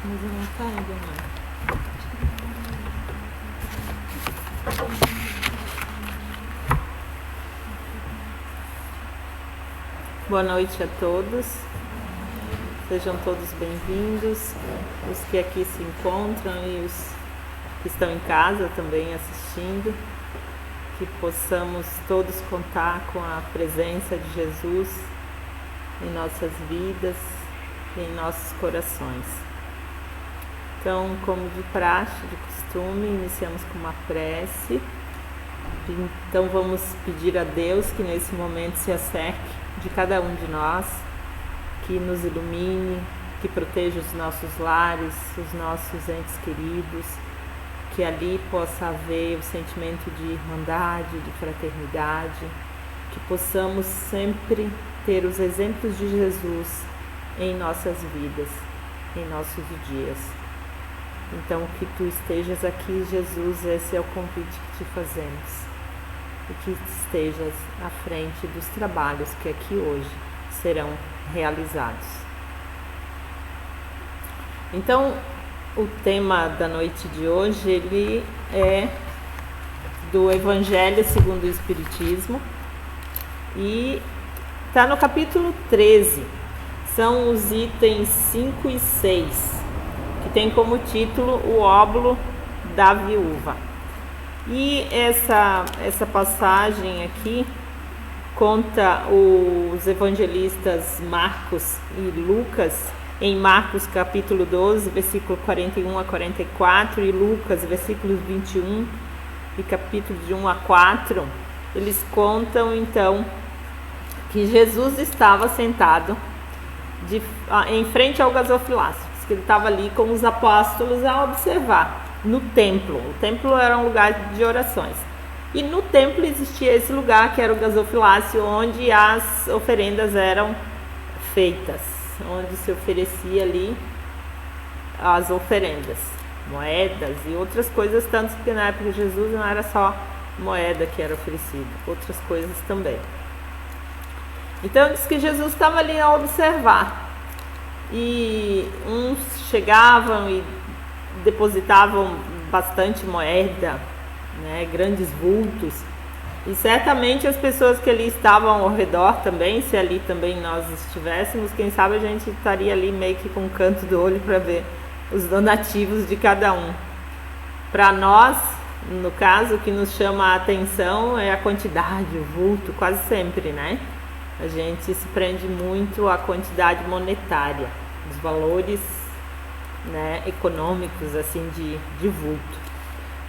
Mas eu não tá ainda, não. Boa noite a todos. Sejam todos bem-vindos. Os que aqui se encontram e os que estão em casa também assistindo. Que possamos todos contar com a presença de Jesus em nossas vidas e em nossos corações. Então, como de praxe, de costume, iniciamos com uma prece. Então, vamos pedir a Deus que nesse momento se acerque de cada um de nós, que nos ilumine, que proteja os nossos lares, os nossos entes queridos, que ali possa haver o sentimento de irmandade, de fraternidade, que possamos sempre ter os exemplos de Jesus em nossas vidas, em nossos dias. Então, que tu estejas aqui, Jesus, esse é o convite que te fazemos. E que estejas à frente dos trabalhos que aqui hoje serão realizados. Então, o tema da noite de hoje, ele é do Evangelho segundo o Espiritismo e está no capítulo 13. São os itens 5 e 6. Que tem como título o óbolo da viúva. E essa passagem aqui conta os evangelistas Marcos e Lucas, em Marcos capítulo 12, versículo 41 a 44, e Lucas, versículos 21 e capítulo de 1 a 4, eles contam então que Jesus estava sentado em frente ao gasofilácio. Que ele estava ali com os apóstolos a observar no templo. O templo era um lugar de orações. E no templo existia esse lugar que era o gasofilácio, onde as oferendas eram feitas, onde se oferecia ali as oferendas, moedas e outras coisas, tanto que na época de Jesus não era só moeda que era oferecida, outras coisas também. Então diz que Jesus estava ali a observar. E uns chegavam e depositavam bastante moeda, né, grandes vultos. E certamente as pessoas que ali estavam ao redor também, se ali também nós estivéssemos, quem sabe a gente estaria ali meio que com o canto do olho para ver os donativos de cada um. Para nós, no caso, o que nos chama a atenção é a quantidade, o vulto, quase sempre, né? A gente se prende muito à quantidade monetária, os valores, né, econômicos assim de vulto.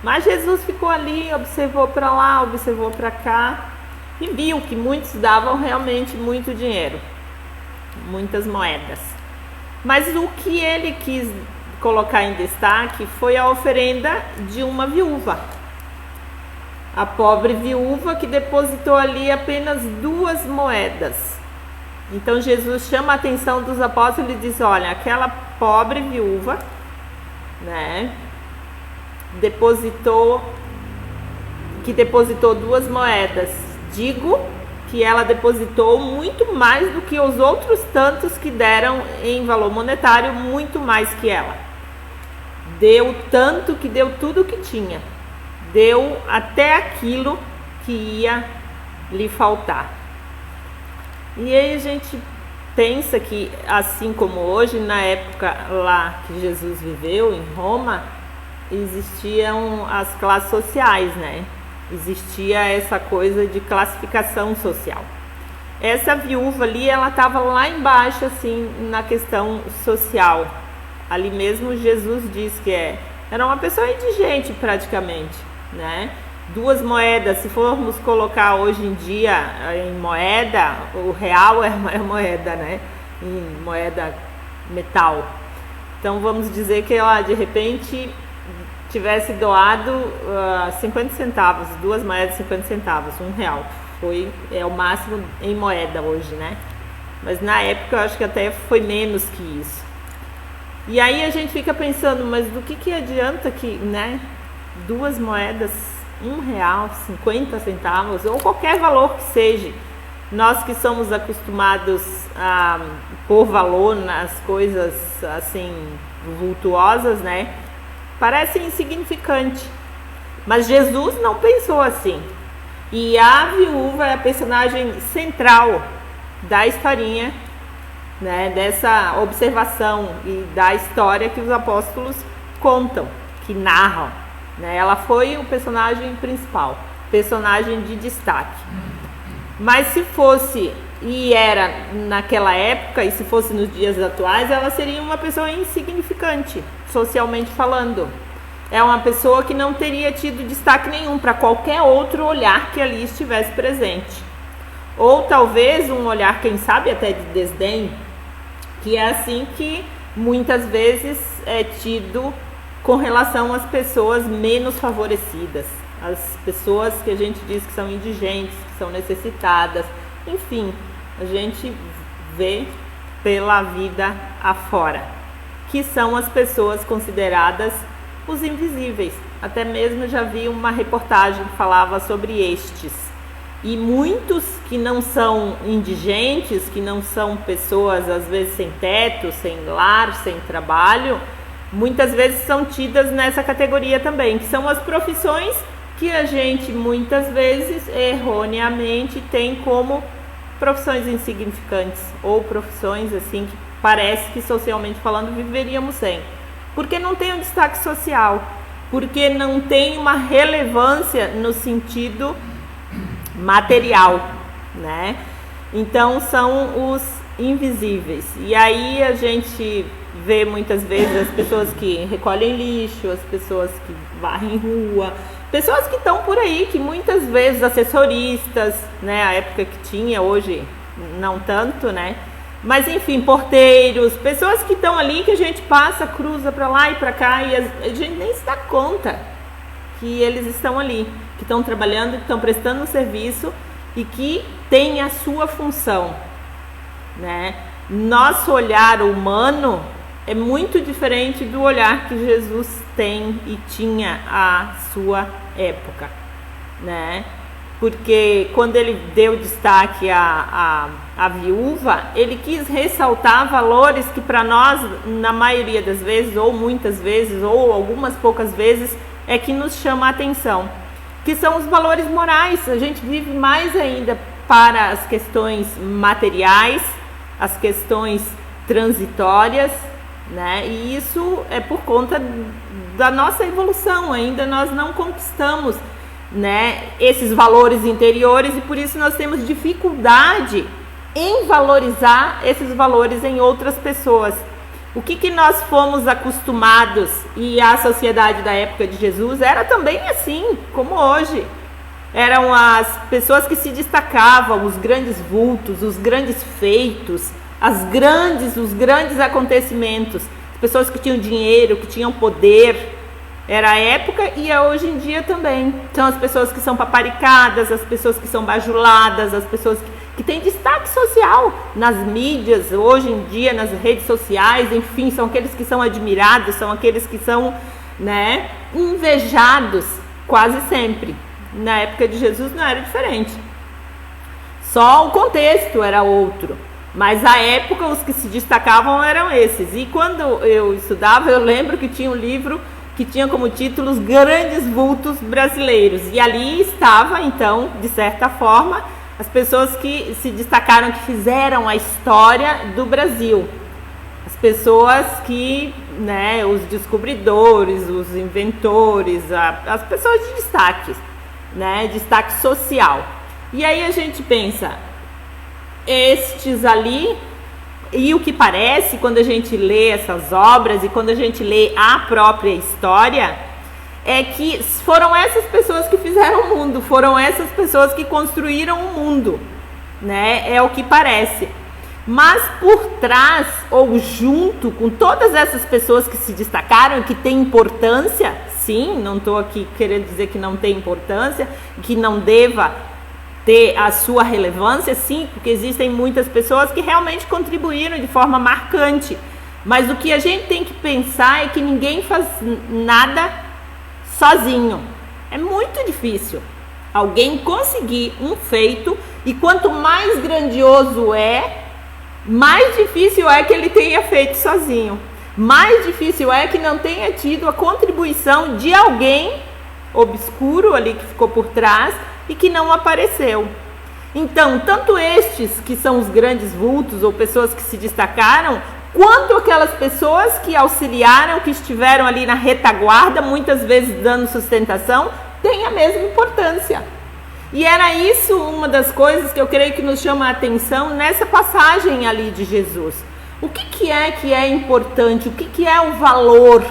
Mas Jesus ficou ali, observou para lá, observou para cá e viu que muitos davam realmente muito dinheiro, muitas moedas. Mas o que ele quis colocar em destaque foi a oferenda de uma viúva. a pobre viúva que depositou ali apenas 2 moedas. Então Jesus chama a atenção dos apóstolos e diz: olha, aquela pobre viúva, né, depositou 2 moedas. Digo que ela depositou muito mais do que os outros tantos que deram em valor monetário, muito mais que ela. Deu tanto que deu tudo o que tinha. Deu até aquilo que ia lhe faltar. E aí a gente pensa que, assim como hoje, na época lá que Jesus viveu, em Roma, existiam as classes sociais, né? Existia essa coisa de classificação social. Essa viúva ali, ela estava lá embaixo, assim, na questão social. Ali mesmo Jesus diz que era uma pessoa indigente praticamente, né? 2 moedas, se formos colocar hoje em dia em moeda, o real é moeda, né? Em moeda metal. Então vamos dizer que ela de repente tivesse doado 50 centavos, 2 moedas de 50 centavos, R$1. É o máximo em moeda hoje, né? Mas na época eu acho que até foi menos que isso. E aí a gente fica pensando, mas do que adianta que, né? 2 moedas, R$1, 50 centavos, ou qualquer valor que seja. Nós que somos acostumados a pôr valor nas coisas assim vultuosas, né? Parece insignificante. Mas Jesus não pensou assim. E a viúva é a personagem central da historinha, né, dessa observação e da história que os apóstolos contam, que narram, né? Ela foi o personagem principal, personagem de destaque. Mas se fosse, e era naquela época, e se fosse nos dias atuais, ela seria uma pessoa insignificante, socialmente falando. É uma pessoa que não teria tido destaque nenhum para qualquer outro olhar que ali estivesse presente. Ou talvez um olhar, quem sabe, até de desdém, que é assim que muitas vezes é tido com relação às pessoas menos favorecidas, as pessoas que a gente diz que são indigentes, que são necessitadas, enfim, a gente vê pela vida afora, que são as pessoas consideradas os invisíveis. Até mesmo já vi uma reportagem que falava sobre estes. E muitos que não são indigentes, que não são pessoas às vezes sem teto, sem lar, sem trabalho, muitas vezes são tidas nessa categoria também, que são as profissões que a gente muitas vezes erroneamente tem como profissões insignificantes, ou profissões assim que parece que socialmente falando viveríamos sem, porque não tem um destaque social, porque não tem uma relevância no sentido material, né? Então são os invisíveis. E aí a gente vê muitas vezes as pessoas que recolhem lixo, as pessoas que varrem rua, pessoas que estão por aí, que muitas vezes assessoristas, né? A época que tinha, hoje não tanto, né? Mas enfim, porteiros, pessoas que estão ali, que a gente passa, cruza para lá e para cá e a gente nem se dá conta que eles estão ali, que estão trabalhando, que estão prestando um serviço e que tem a sua função, né? Nosso olhar humano é muito diferente do olhar que Jesus tem e tinha à sua época, né? Porque quando ele deu destaque à viúva, ele quis ressaltar valores que para nós, na maioria das vezes, ou muitas vezes, ou algumas poucas vezes, é que nos chama a atenção, que são os valores morais. A gente vive mais ainda para as questões materiais, as questões transitórias, né? E isso é por conta da nossa evolução. Ainda nós não conquistamos, né, esses valores interiores, e por isso nós temos dificuldade em valorizar esses valores em outras pessoas. O que nós fomos acostumados, e a sociedade da época de Jesus era também assim, como hoje. Eram as pessoas que se destacavam, os grandes vultos, os grandes feitos, os grandes acontecimentos, as pessoas que tinham dinheiro, que tinham poder, Era a época e é hoje em dia também. São as pessoas que são paparicadas, as pessoas que são bajuladas, as pessoas que têm destaque social nas mídias, hoje em dia, nas redes sociais, enfim, são aqueles que são admirados, são aqueles que são, né, invejados quase sempre. Na época de Jesus não era diferente. Só o contexto era outro. Mas a época os que se destacavam eram esses. E quando eu estudava, eu lembro que tinha um livro que tinha como título Os Grandes Vultos Brasileiros. E ali estava, então, de certa forma, as pessoas que se destacaram, que fizeram a história do Brasil. As pessoas que, né, os descobridores, os inventores, as pessoas de destaque, né, destaque social. E aí a gente pensa, estes ali, e o que parece quando a gente lê essas obras e quando a gente lê a própria história, é que foram essas pessoas que fizeram o mundo, foram essas pessoas que construíram o mundo, né? É o que parece. Mas por trás, ou junto com todas essas pessoas que se destacaram e que têm importância, sim, não estou aqui querendo dizer que não tem importância, que não deva ter a sua relevância, sim, porque existem muitas pessoas que realmente contribuíram de forma marcante. Mas o que a gente tem que pensar é que ninguém faz nada sozinho. É muito difícil alguém conseguir um feito, e quanto mais grandioso é, mais difícil é que ele tenha feito sozinho. Mais difícil é que não tenha tido a contribuição de alguém obscuro ali que ficou por trás e que não apareceu. Então, tanto estes que são os grandes vultos ou pessoas que se destacaram, quanto aquelas pessoas que auxiliaram, que estiveram ali na retaguarda, muitas vezes dando sustentação, têm a mesma importância. E era isso uma das coisas que eu creio que nos chama a atenção nessa passagem ali de Jesus. O que é importante? O que é o valor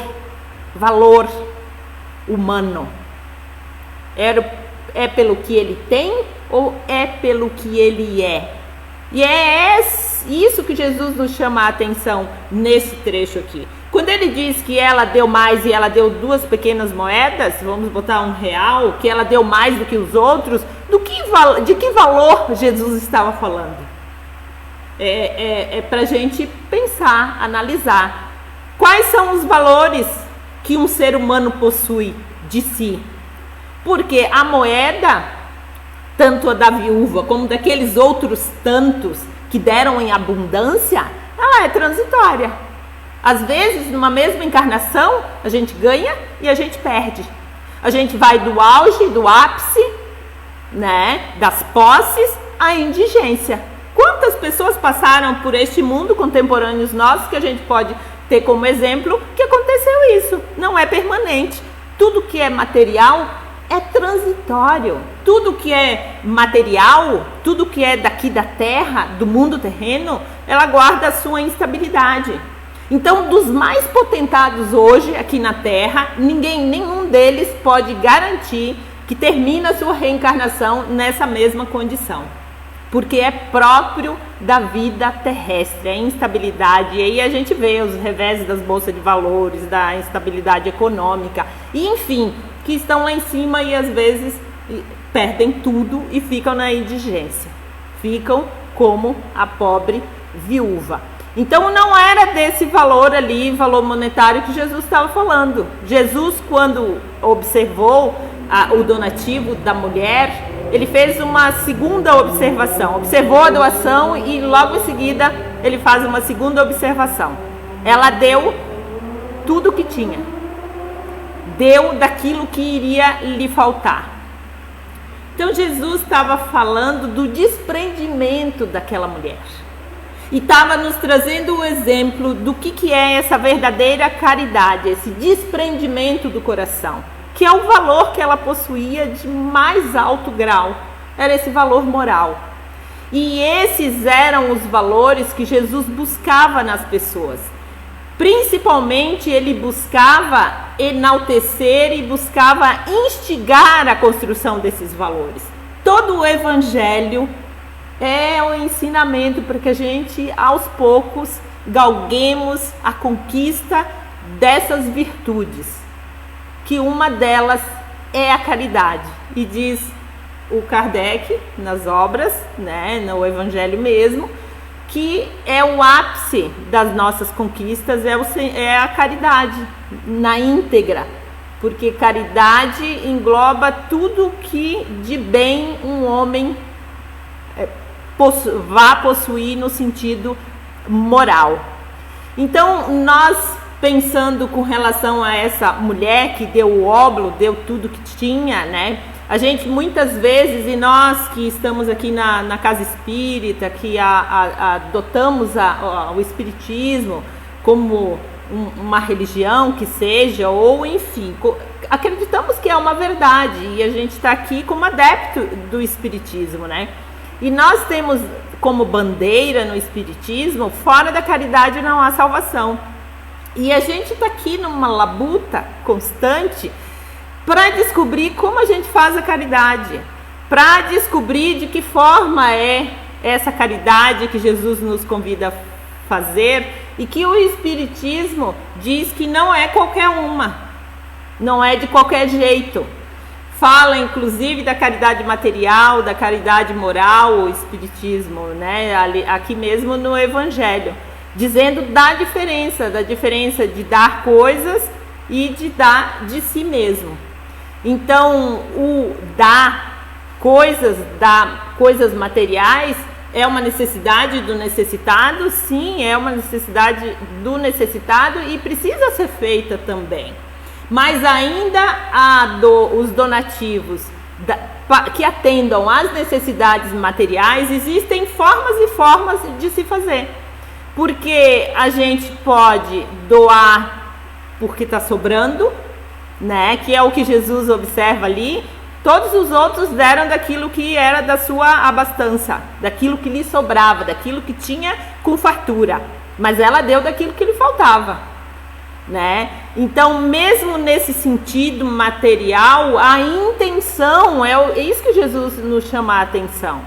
humano? É pelo que ele tem ou é pelo que ele é? E é isso que Jesus nos chama a atenção nesse trecho aqui. Quando ele diz que ela deu mais e ela deu 2 pequenas moedas, vamos botar R$1, que ela deu mais do que os outros, de que valor Jesus estava falando? É para a gente pensar, analisar. Quais são os valores que um ser humano possui de si? Porque a moeda, tanto a da viúva como daqueles outros tantos que deram em abundância, ela é transitória. Às vezes, numa mesma encarnação, a gente ganha e a gente perde. A gente vai do auge, do ápice, né, das posses, à indigência. Quantas pessoas passaram por este mundo, contemporâneos nossos, que a gente pode ter como exemplo que aconteceu isso? Não é permanente. Tudo que é material é transitório. Tudo que é material, tudo que é daqui da terra, do mundo terreno, ela guarda a sua instabilidade. Então, dos mais potentados hoje aqui na terra, nenhum deles pode garantir que termina a sua reencarnação nessa mesma condição. Porque é próprio da vida terrestre, a instabilidade. E aí a gente vê os revés das bolsas de valores, da instabilidade econômica, e enfim, que estão lá em cima e às vezes perdem tudo e ficam na indigência. Ficam como a pobre viúva. Então não era desse valor ali, valor monetário que Jesus estava falando. Jesus, quando observou o donativo da mulher, ele fez uma segunda observação. Observou a doação e logo em seguida ele faz uma segunda observação. Ela deu tudo o que tinha. Deu daquilo que iria lhe faltar. Então Jesus estava falando do desprendimento daquela mulher. E estava nos trazendo o exemplo do que é essa verdadeira caridade, esse desprendimento do coração, que é o valor que ela possuía de mais alto grau, era esse valor moral. E esses eram os valores que Jesus buscava nas pessoas. Principalmente ele buscava enaltecer e buscava instigar a construção desses valores. Todo o evangelho é um ensinamento para que a gente, aos poucos, galguemos a conquista dessas virtudes, que uma delas é a caridade. E diz o Kardec nas obras, né, no Evangelho mesmo, que é o ápice das nossas conquistas, é a caridade na íntegra, porque caridade engloba tudo que de bem um homem vá possuir no sentido moral. Então, nós pensando com relação a essa mulher que deu o óbolo, deu tudo que tinha, né? A gente muitas vezes, e nós que estamos aqui na casa espírita, que adotamos o espiritismo como uma religião que seja, ou enfim, acreditamos que é uma verdade, e a gente está aqui como adepto do espiritismo, né? E nós temos como bandeira no espiritismo: fora da caridade não há salvação. E a gente está aqui numa labuta constante para descobrir como a gente faz a caridade, para descobrir de que forma é essa caridade que Jesus nos convida a fazer, e que o espiritismo diz que não é qualquer uma, não é de qualquer jeito. Fala inclusive da caridade material, da caridade moral, o espiritismo, né? Aqui mesmo no Evangelho, dizendo da diferença de dar coisas e de dar de si mesmo. Então, o dar coisas materiais é uma necessidade do necessitado? Sim, é uma necessidade do necessitado e precisa ser feita também. Mas ainda os donativos que atendam às necessidades materiais, existem formas e formas de se fazer. Porque a gente pode doar porque está sobrando, né? Que é o que Jesus observa ali. Todos os outros deram daquilo que era da sua abastança, daquilo que lhe sobrava, daquilo que tinha com fartura. Mas ela deu daquilo que lhe faltava, né? Então, mesmo nesse sentido material, a intenção é isso que Jesus nos chama a atenção.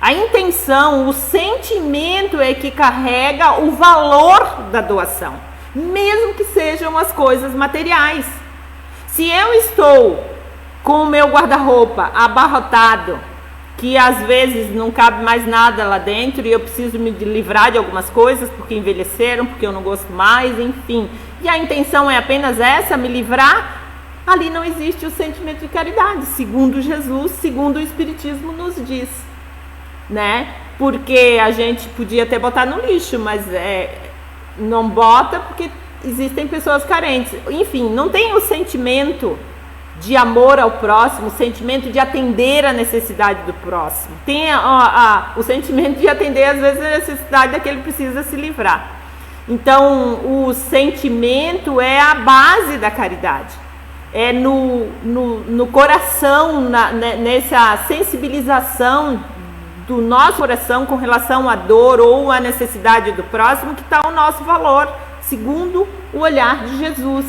A intenção, o sentimento é que carrega o valor da doação, mesmo que sejam as coisas materiais. Se eu estou com o meu guarda-roupa abarrotado, que às vezes não cabe mais nada lá dentro e eu preciso me livrar de algumas coisas porque envelheceram, porque eu não gosto mais, enfim, e a intenção é apenas essa, me livrar, ali não existe o sentimento de caridade, segundo Jesus, segundo o Espiritismo nos diz, né? Porque a gente podia até botar no lixo, mas não bota porque existem pessoas carentes. Enfim, não tem o sentimento de amor ao próximo, o sentimento de atender a necessidade do próximo. Tem o sentimento de atender, às vezes, a necessidade daquele que precisa se livrar. Então, o sentimento é a base da caridade. É no coração, nessa sensibilização do nosso coração com relação à dor ou à necessidade do próximo, que está o nosso valor, segundo o olhar de Jesus.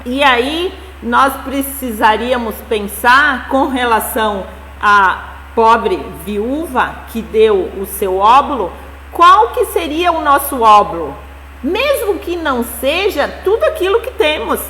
E aí, nós precisaríamos pensar com relação à pobre viúva que deu o seu óbolo, qual que seria o nosso óbolo? Mesmo que não seja tudo aquilo que temos,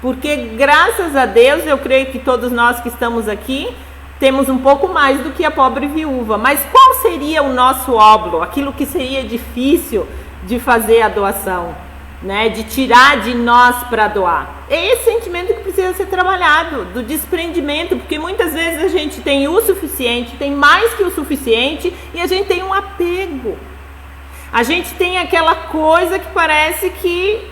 porque graças a Deus, eu creio que todos nós que estamos aqui, temos um pouco mais do que a pobre viúva. Mas qual seria o nosso óbolo? Aquilo que seria difícil de fazer a doação, né? De tirar de nós para doar. É esse sentimento que precisa ser trabalhado, do desprendimento, porque muitas vezes a gente tem o suficiente, tem mais que o suficiente, e a gente tem um apego. A gente tem aquela coisa que parece que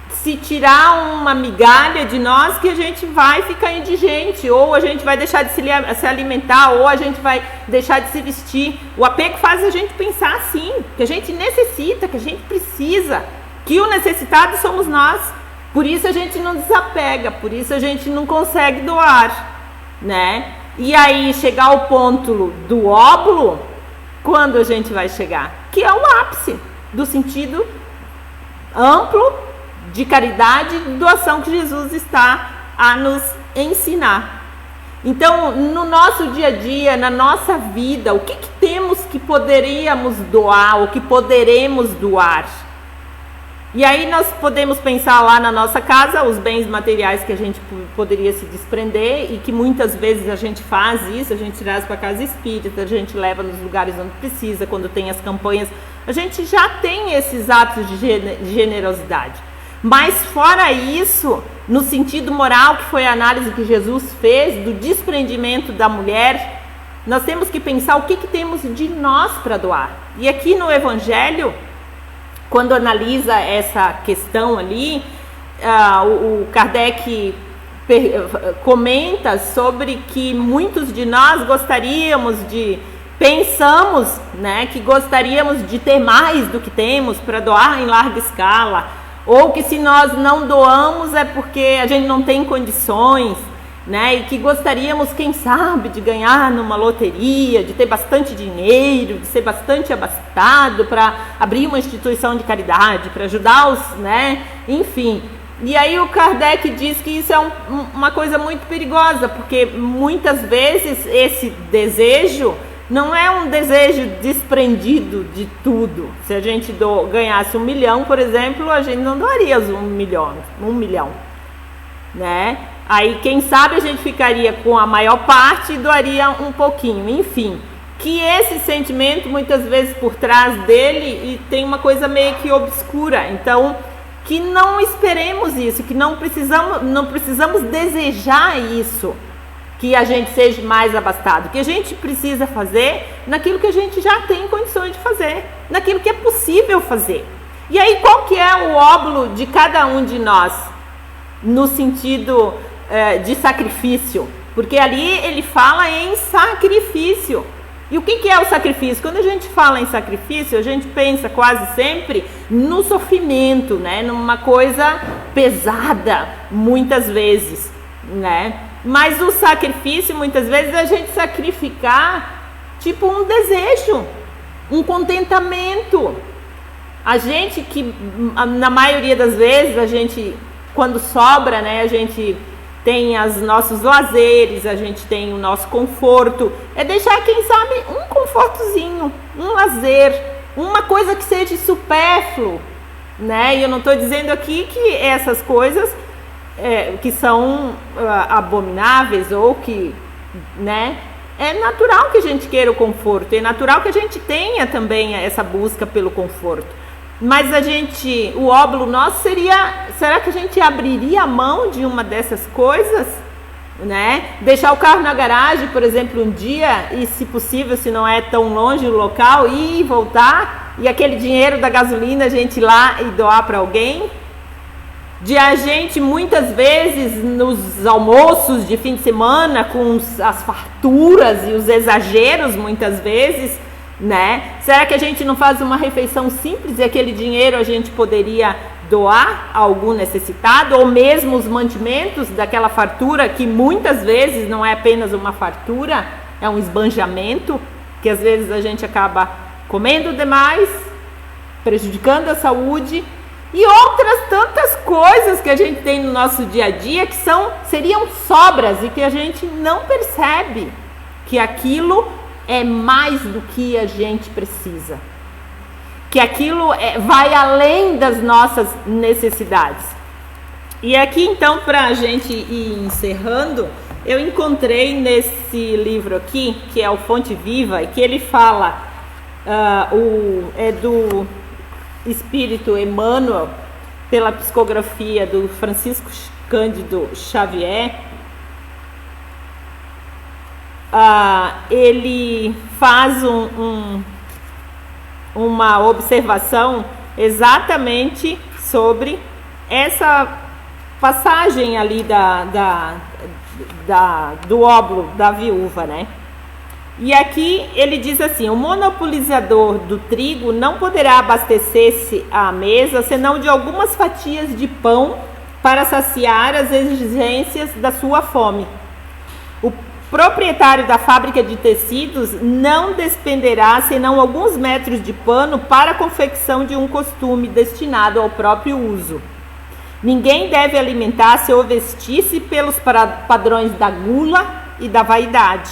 se tirar uma migalha de nós, que a gente vai ficar indigente, ou a gente vai deixar de se alimentar, ou a gente vai deixar de se vestir. O apego faz a gente pensar assim, que a gente necessita, que a gente precisa, que o necessitado somos nós. Por isso a gente não desapega, por isso a gente não consegue doar, né? E aí chegar ao ponto do óbolo, quando a gente vai chegar? Que é o ápice do sentido amplo de caridade e doação que Jesus está a nos ensinar. Então, no nosso dia a dia, na nossa vida, o que temos que poderíamos doar, o que poderemos doar? E aí nós podemos pensar lá na nossa casa os bens materiais que a gente poderia se desprender e que muitas vezes a gente faz isso, a gente traz para a casa espírita, a gente leva nos lugares onde precisa, quando tem as campanhas, a gente já tem esses atos de generosidade. Mas fora isso, no sentido moral, que foi a análise que Jesus fez do desprendimento da mulher, nós temos que pensar o que temos de nós para doar. E aqui no Evangelho, quando analisa essa questão ali, o Kardec comenta sobre que muitos de nós pensamos, né, que gostaríamos de ter mais do que temos para doar em larga escala, ou que se nós não doamos é porque a gente não tem condições, né, e que gostaríamos, quem sabe, de ganhar numa loteria, de ter bastante dinheiro, de ser bastante abastado para abrir uma instituição de caridade, para ajudar os, né, enfim. E aí o Kardec diz que isso é uma coisa muito perigosa, porque muitas vezes esse desejo não é um desejo desprendido de tudo. Se a gente ganhasse 1 milhão, por exemplo, a gente não doaria os 1 milhão, né? Aí, quem sabe, a gente ficaria com a maior parte e doaria um pouquinho. Enfim, que esse sentimento, muitas vezes, por trás dele, tem uma coisa meio que obscura. Então, que não esperemos isso, que não precisamos desejar isso, que a gente seja mais abastado. Que a gente precisa fazer naquilo que a gente já tem condições de fazer, naquilo que é possível fazer. E aí, qual que é o óbolo de cada um de nós, no sentido de sacrifício? Porque ali ele fala em sacrifício. E o que é o sacrifício? Quando a gente fala em sacrifício, a gente pensa quase sempre no sofrimento, né? Numa coisa pesada, muitas vezes, né? Mas o sacrifício, muitas vezes, é a gente sacrificar tipo um desejo, um contentamento. A gente que, na maioria das vezes, a gente, quando sobra, né, a gente tem os nossos lazeres, a gente tem o nosso conforto, é deixar, quem sabe, um confortozinho, um lazer, uma coisa que seja supérfluo, né? E eu não estou dizendo aqui que essas coisas que são abomináveis ou que, né? É natural que a gente queira o conforto, é natural que a gente tenha também essa busca pelo conforto. Mas o óbolo nosso seria, será que a gente abriria a mão de uma dessas coisas, né? Deixar o carro na garagem, por exemplo, um dia, e se possível, se não é tão longe o local, ir e voltar, e aquele dinheiro da gasolina a gente ir lá e doar para alguém? De a gente, muitas vezes, nos almoços de fim de semana, com as farturas e os exageros, muitas vezes, né? Será que a gente não faz uma refeição simples e aquele dinheiro a gente poderia doar a algum necessitado? Ou mesmo os mantimentos daquela fartura, que muitas vezes não é apenas uma fartura, é um esbanjamento, que às vezes a gente acaba comendo demais, prejudicando a saúde, e outras tantas coisas que a gente tem no nosso dia a dia que seriam sobras e que a gente não percebe que aquilo é mais do que a gente precisa, que aquilo vai além das nossas necessidades. E aqui, então, para a gente ir encerrando, eu encontrei nesse livro aqui, que é o Fonte Viva, e que ele fala, do Espírito Emmanuel, pela psicografia do Francisco Cândido Xavier. Ele faz uma observação exatamente sobre essa passagem ali do óbolo da viúva, né? E aqui ele diz assim: o monopolizador do trigo não poderá abastecer-se à mesa senão de algumas fatias de pão para saciar as exigências da sua fome. O proprietário da fábrica de tecidos não despenderá senão alguns metros de pano para a confecção de um costume destinado ao próprio uso. Ninguém deve alimentar-se ou vestir-se pelos padrões da gula e da vaidade,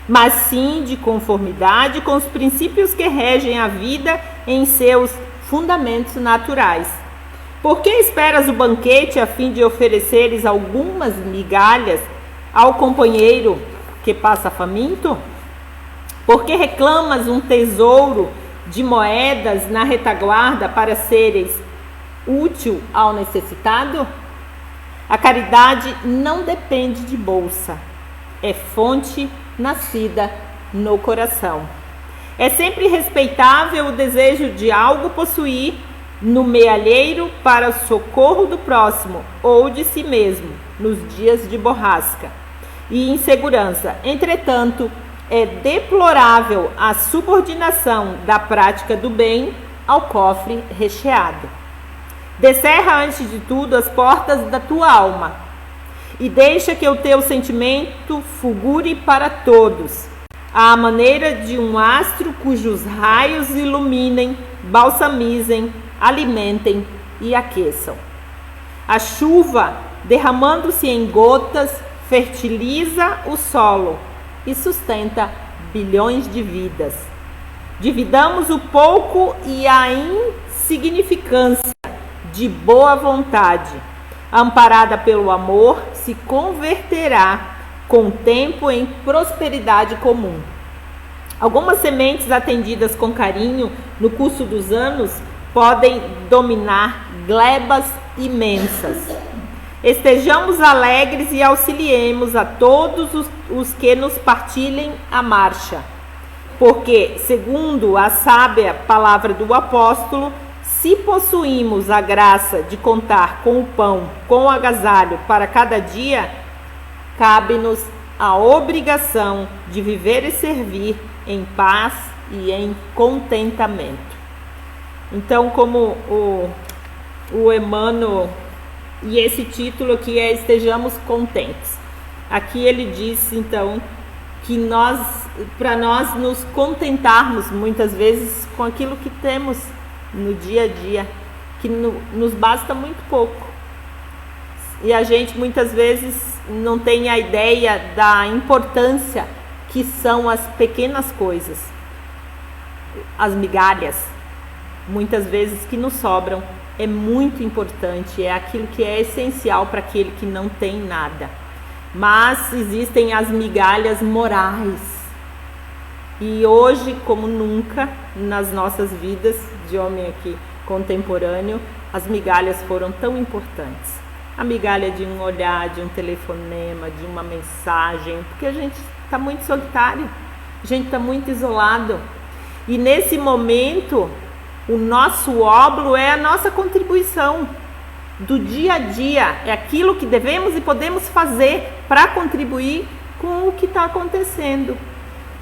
mas sim de conformidade com os princípios que regem a vida em seus fundamentos naturais. Por que esperas o banquete a fim de ofereceres algumas migalhas ao companheiro que passa faminto? Por que reclamas um tesouro de moedas na retaguarda para seres útil ao necessitado? A caridade não depende de bolsa, é fonte nascida no coração. É sempre respeitável o desejo de algo possuir no mealheiro para o socorro do próximo ou de si mesmo nos dias de borrasca e insegurança. Entretanto, é deplorável a subordinação da prática do bem ao cofre recheado. Descerra antes de tudo as portas da tua alma e deixa que o teu sentimento fulgure para todos, à maneira de um astro cujos raios iluminem, balsamizem, alimentem e aqueçam. A chuva, derramando-se em gotas, fertiliza o solo e sustenta bilhões de vidas. Dividamos o pouco e a insignificância de boa vontade, amparada pelo amor, se converterá com o tempo em prosperidade comum. Algumas sementes atendidas com carinho no curso dos anos podem dominar glebas imensas. Estejamos alegres e auxiliemos a todos os que nos partilhem a marcha, porque, segundo a sábia palavra do apóstolo, se possuímos a graça de contar com o pão, com o agasalho para cada dia, cabe-nos a obrigação de viver e servir em paz e em contentamento. Então, como o Emmanuel, e esse título aqui é Estejamos Contentes. Aqui ele diz, então, que para nós nos contentarmos muitas vezes com aquilo que temos no dia a dia, que nos basta muito pouco. E a gente muitas vezes não tem a ideia da importância que são as pequenas coisas, as migalhas, muitas vezes que nos sobram. É muito importante, é aquilo que é essencial para aquele que não tem nada. Mas existem as migalhas morais. E hoje, como nunca, nas nossas vidas de homem aqui contemporâneo, as migalhas foram tão importantes. A migalha de um olhar, de um telefonema, de uma mensagem, porque a gente está muito solitário, a gente está muito isolado. E nesse momento, o nosso óbolo é a nossa contribuição do dia a dia, é aquilo que devemos e podemos fazer para contribuir com o que está acontecendo.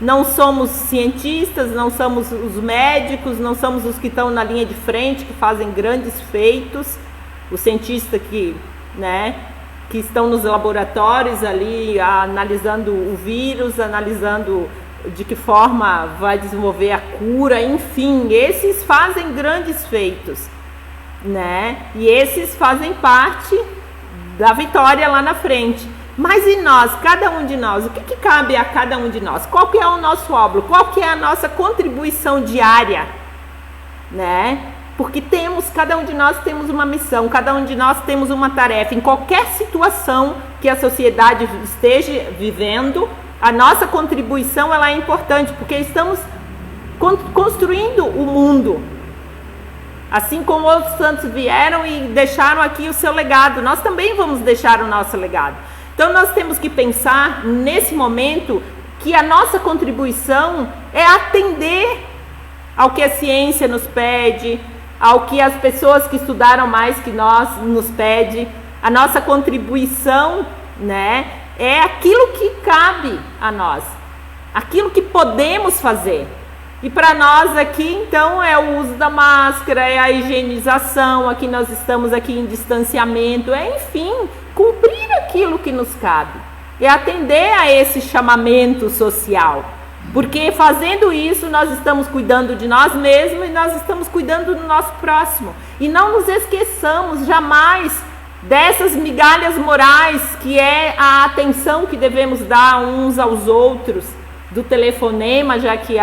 Não somos cientistas, não somos os médicos, não somos os que estão na linha de frente, que fazem grandes feitos, os cientistas que estão nos laboratórios ali analisando o vírus, analisando de que forma vai desenvolver a cura, enfim, esses fazem grandes feitos, e esses fazem parte da vitória lá na frente. Mas e nós, cada um de nós, o que cabe a cada um de nós? Qual que é o nosso óbolo? Qual que é a nossa contribuição diária? Porque cada um de nós temos uma missão, cada um de nós temos uma tarefa. Em qualquer situação que a sociedade esteja vivendo, a nossa contribuição ela é importante, porque estamos construindo o mundo. Assim como outros santos vieram e deixaram aqui o seu legado, nós também vamos deixar o nosso legado. Então nós temos que pensar nesse momento que a nossa contribuição é atender ao que a ciência nos pede, ao que as pessoas que estudaram mais que nós nos pedem. A nossa contribuição, é aquilo que cabe a nós, aquilo que podemos fazer. E para nós aqui, então, é o uso da máscara, é a higienização, aqui nós estamos aqui em distanciamento, enfim, cumprir aquilo que nos cabe, é atender a esse chamamento social, porque fazendo isso nós estamos cuidando de nós mesmos e nós estamos cuidando do nosso próximo. E não nos esqueçamos jamais dessas migalhas morais, que é a atenção que devemos dar uns aos outros, do telefonema, já que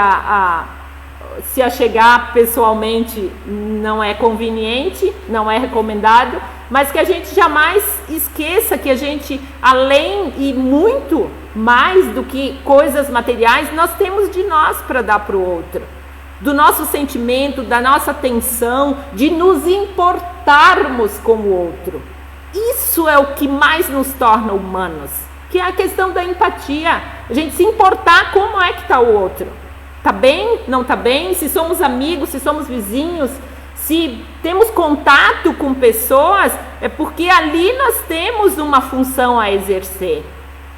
se achegar pessoalmente não é conveniente, não é recomendado, mas que a gente jamais esqueça que a gente, além e muito mais do que coisas materiais, nós temos de nós para dar para o outro, do nosso sentimento, da nossa atenção, de nos importarmos com o outro. Isso é o que mais nos torna humanos, que é a questão da empatia, a gente se importar como é que está o outro. Tá bem? Não tá bem? Se somos amigos, se somos vizinhos, se temos contato com pessoas, é porque ali nós temos uma função a exercer.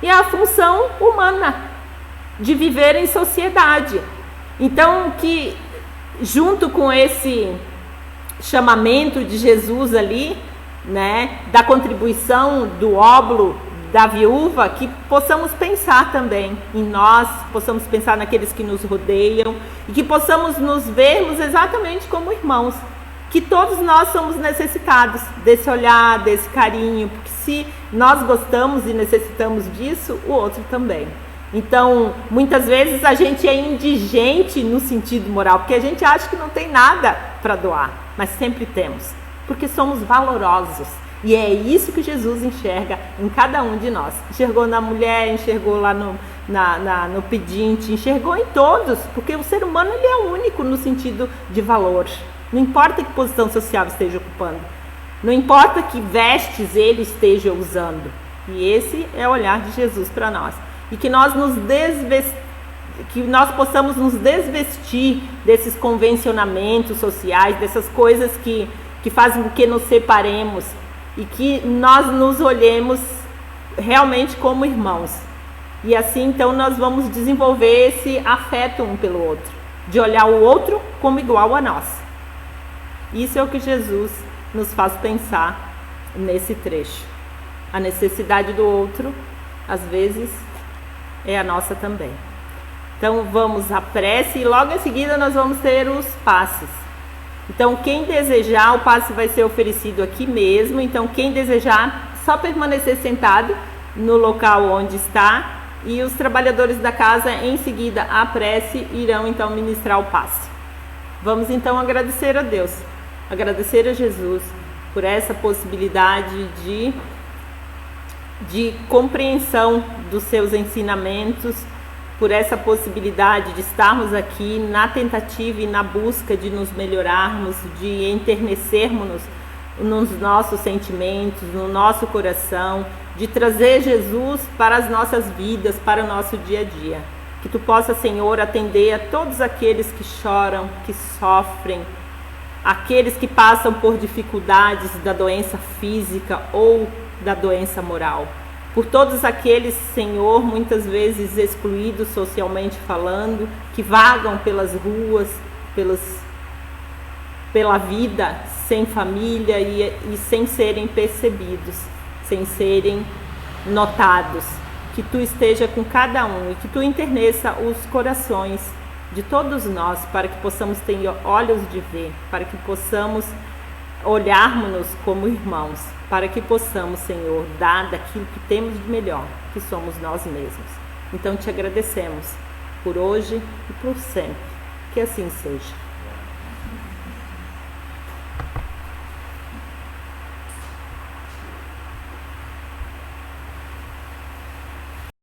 E é a função humana de viver em sociedade. Então, que junto com esse chamamento de Jesus ali, né, da contribuição do óbolo da viúva, que possamos pensar também em nós, possamos pensar naqueles que nos rodeiam e que possamos nos vermos exatamente como irmãos, que todos nós somos necessitados desse olhar, desse carinho, porque se nós gostamos e necessitamos disso, o outro também. Então, muitas vezes a gente é indigente no sentido moral, porque a gente acha que não tem nada para doar, mas sempre temos, porque somos valorosos. E é isso que Jesus enxerga em cada um de nós. Enxergou na mulher, enxergou lá no pedinte, enxergou em todos, porque o ser humano ele é único no sentido de valor. Não importa que posição social esteja ocupando, não importa que vestes ele esteja usando. E esse é o olhar de Jesus para nós. E que nós que nós possamos nos desvestir desses convencionamentos sociais, dessas coisas que fazem com que nos separemos, e que nós nos olhemos realmente como irmãos. E assim, então, nós vamos desenvolver esse afeto um pelo outro, de olhar o outro como igual a nós. Isso é o que Jesus nos faz pensar nesse trecho. A necessidade do outro, às vezes, é a nossa também. Então, vamos à prece e logo em seguida nós vamos ter os passes. Então, quem desejar, o passe vai ser oferecido aqui mesmo. Então, quem desejar, só permanecer sentado no local onde está. E os trabalhadores da casa, em seguida, à prece, irão então ministrar o passe. Vamos então agradecer a Deus, agradecer a Jesus por essa possibilidade de compreensão dos seus ensinamentos, por essa possibilidade de estarmos aqui na tentativa e na busca de nos melhorarmos, de enternecermos nos nossos sentimentos, no nosso coração, de trazer Jesus para as nossas vidas, para o nosso dia a dia. Que Tu possa, Senhor, atender a todos aqueles que choram, que sofrem, aqueles que passam por dificuldades da doença física ou da doença moral. Por todos aqueles, Senhor, muitas vezes excluídos socialmente falando, que vagam pelas ruas, pela vida, sem família e sem serem percebidos, sem serem notados. Que Tu esteja com cada um e que Tu enterneça os corações de todos nós, para que possamos ter olhos de ver, para que possamos olharmos-nos como irmãos, para que possamos, Senhor, dar daquilo que temos de melhor, que somos nós mesmos. Então Te agradecemos por hoje e por sempre. Que assim seja.